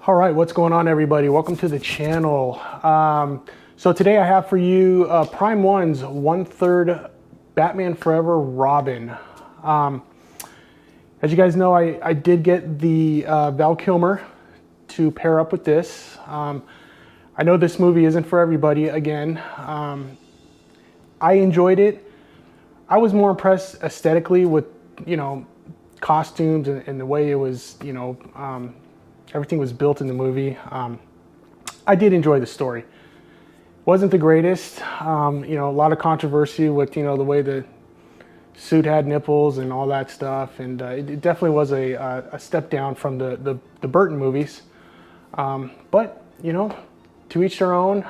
All right, what's going on, everybody? Welcome to the channel. So today I have for you Prime1's 1/3 Batman Forever Robin. As you guys know, I did get the Val Kilmer to pair up with this. I know this movie isn't for everybody, again. I enjoyed it. I was more impressed aesthetically with, costumes and the way it was, everything was built in the movie. I did enjoy the story. Wasn't the greatest. A lot of controversy with, the way the suit had nipples and all that stuff. And it definitely was a step down from the Burton movies. But, to each their own.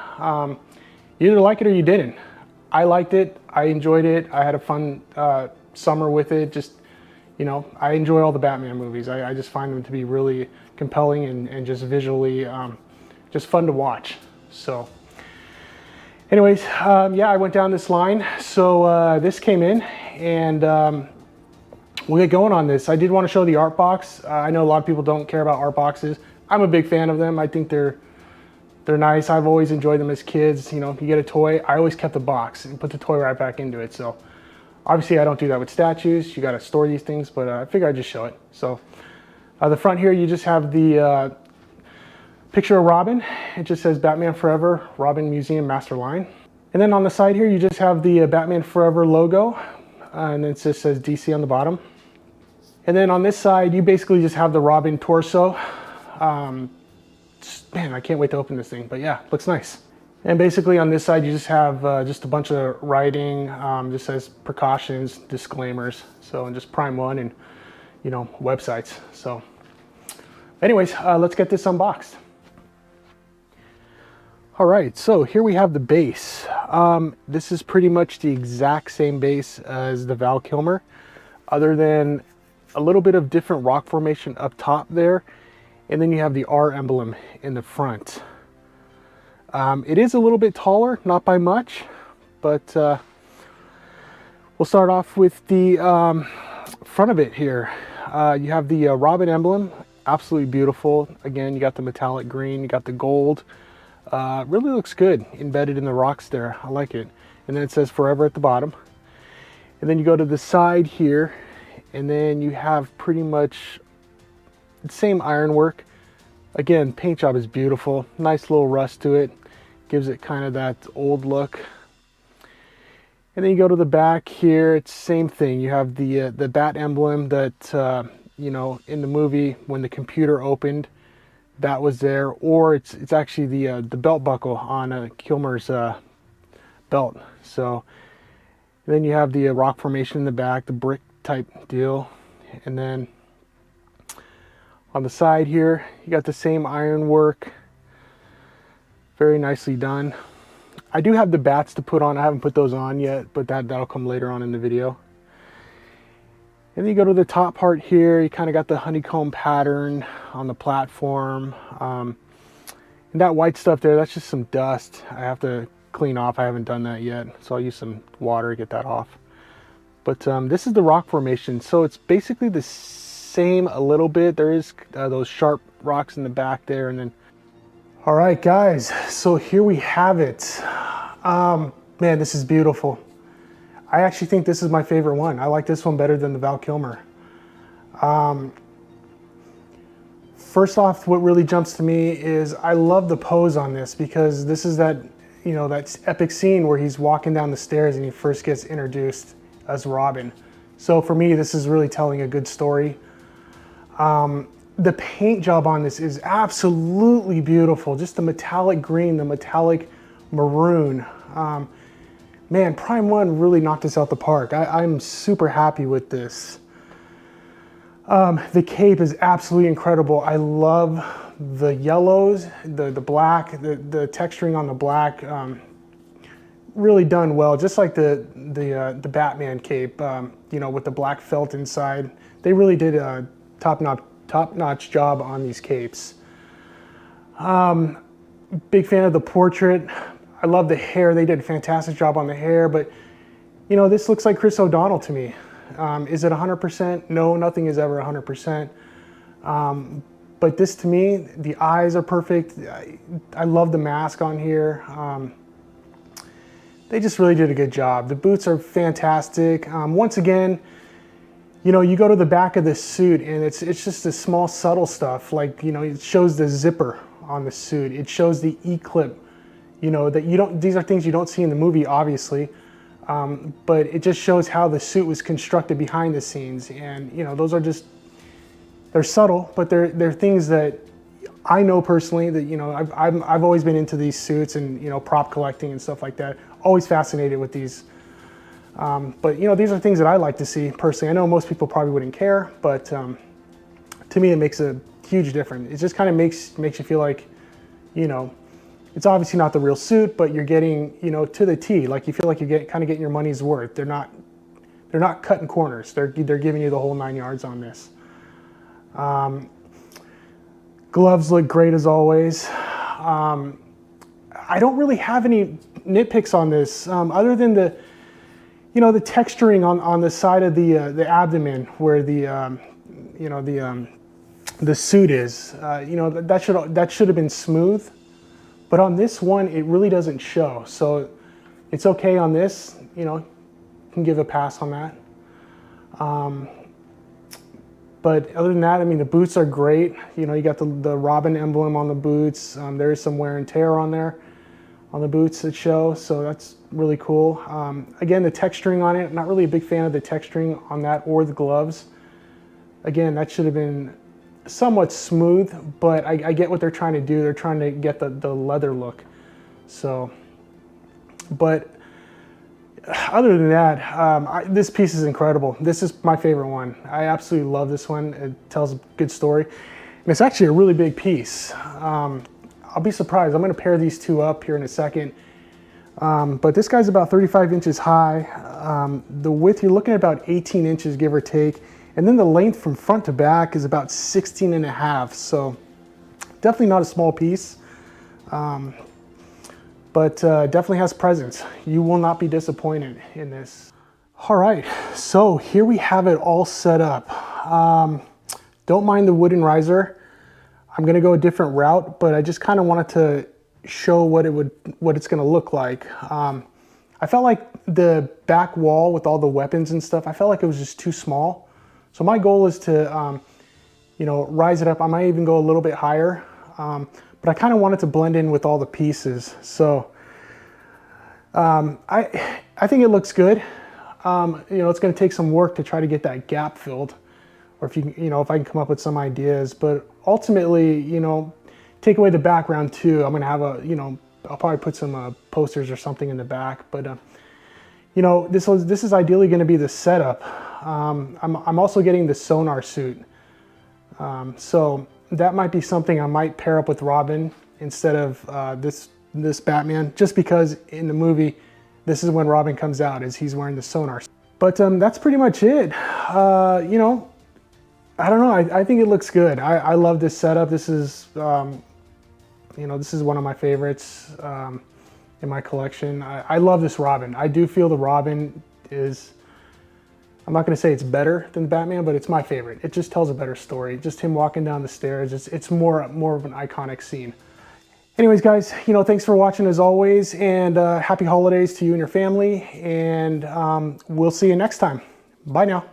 You either like it or you didn't. I liked it. I enjoyed it. I had a fun summer with it. Just, I enjoy all the Batman movies. I just find them to be really compelling and just visually just fun to watch. So anyways, yeah, I went down this line. So this came in and we'll get going on this. I did want to show the art box. I know a lot of people don't care about art boxes. I'm a big fan of them. I think they're nice. I've always enjoyed them as kids. You get a toy, I always kept the box and put the toy right back into it. So obviously I don't do that with statues. You got to store these things, but I figure I'd just show it. So the front here, you just have the picture of Robin. It just says Batman Forever, Robin Museum Masterline. And then on the side here, you just have the Batman Forever logo. And it just says DC on the bottom. And then on this side, you basically just have the Robin torso. Man, I can't wait to open this thing, but yeah, looks nice. And basically on this side, you just have just a bunch of writing, just says precautions, disclaimers. So, and just Prime1 and, websites. So anyways, let's get this unboxed. All right, so here we have the base. This is pretty much the exact same base as the Val Kilmer, other than a little bit of different rock formation up top there. And then you have the R emblem in the front. It is a little bit taller, not by much, but we'll start off with the front of it here. You have the Robin emblem, absolutely beautiful. Again, you got the metallic green, you got the gold. Really looks good, embedded in the rocks there. I like it. And then it says Forever at the bottom. And then you go to the side here, and then you have pretty much same ironwork. Again, paint job is beautiful. Nice little rust to it. Gives it kind of that old look. And then you go to the back here. It's same thing. You have the bat emblem that in the movie when the computer opened, that was there. Or it's actually the belt buckle on Kilmer's belt. So then you have the rock formation in the back, the brick type deal, and then on the side here, you got the same ironwork. Very nicely done. I do have the bats to put on. I haven't put those on yet, but that'll come later on in the video. And then you go to the top part here. You kind of got the honeycomb pattern on the platform. And that white stuff there, that's just some dust. I have to clean off. I haven't done that yet. So I'll use some water to get that off. But this is the rock formation. So it's basically the same a little bit. There is those sharp rocks in the back there, and then all right guys, so here we have it. Man, this is beautiful. I actually think this is my favorite one. I like this one better than the Val Kilmer. First off, what really jumps to me is I love the pose on this, because this is that that epic scene where he's walking down the stairs and he first gets introduced as Robin. So for me, this is really telling a good story. The paint job on this is absolutely beautiful. Just the metallic green, the metallic maroon. Man, Prime1 really knocked this out the park. I'm super happy with this. The cape is absolutely incredible. I love the yellows, the black, the texturing on the black. Really done well, just like the Batman cape, with the black felt inside. They really did a top-notch job on these capes. Big fan of the portrait. I love the hair. They did a fantastic job on the hair, but this looks like Chris O'Donnell to me. Is it 100%? No, nothing is ever 100%. But this, to me, the eyes are perfect. I love the mask on here. They just really did a good job. The boots are fantastic. Once again, you know, you go to the back of this suit and it's just the small subtle stuff. Like, you know, it shows the zipper on the suit. It shows the E-clip, you know, that you don't, these are things you don't see in the movie, obviously. But it just shows how the suit was constructed behind the scenes. And, you know, those are just, they're subtle, but they're things that I know personally that, you know, I've always been into these suits and, you know, prop collecting and stuff like that. Always fascinated with these. But, you know, these are things that I like to see personally. I know most people probably wouldn't care, but to me, it makes a huge difference. It just kind of makes you feel like, you know, it's obviously not the real suit, but you're getting, you know, to the T. Like, you feel like you're kind of getting your money's worth. They're not cutting corners. They're giving you the whole 9 yards on this. Gloves look great as always. I don't really have any nitpicks on this, other than the, you know, the texturing on the side of the abdomen where the, you know, the suit is. You know, that should have been smooth, but on this one it really doesn't show. So it's okay on this. You know, you can give a pass on that. But other than that, I mean, the boots are great. You know, you got the Robin emblem on the boots. There is some wear and tear on there, on the boots that show, so that's really cool. Again, the texturing on it, I'm not really a big fan of the texturing on that or the gloves. Again, that should have been somewhat smooth, but I get what they're trying to do. They're trying to get the leather look. So, but other than that, this piece is incredible. This is my favorite one. I absolutely love this one. It tells a good story. And it's actually a really big piece. I'll be surprised. I'm going to pair these two up here in a second. But this guy's about 35 inches high. The width, you're looking at about 18 inches, give or take. And then the length from front to back is about 16 and a half. So definitely not a small piece. But definitely has presence. You will not be disappointed in this. All right, so here we have it all set up. Don't mind the wooden riser. I'm gonna go a different route, but I just kind of wanted to show what it's gonna look like. I felt like the back wall with all the weapons and stuff, I felt like it was just too small. So my goal is to, you know, rise it up. I might even go a little bit higher. But I kind of wanted to blend in with all the pieces. So I think it looks good. You know, it's going to take some work to try to get that gap filled, or if if I can come up with some ideas. But ultimately, you know, take away the background too. I'm going to have I'll probably put some posters or something in the back. But you know, this is ideally going to be the setup. I'm also getting the sonar suit, so that might be something I might pair up with Robin instead of this Batman, just because in the movie, this is when Robin comes out, is he's wearing the sonar. But that's pretty much it. You know, I don't know. I think it looks good. I love this setup. This is, you know, this is one of my favorites in my collection. I love this Robin. I do feel the Robin is, I'm not gonna say it's better than Batman, but it's my favorite. It just tells a better story. Just him walking down the stairs, it's more of an iconic scene. Anyways, guys, you know, thanks for watching as always, and happy holidays to you and your family, and we'll see you next time. Bye now.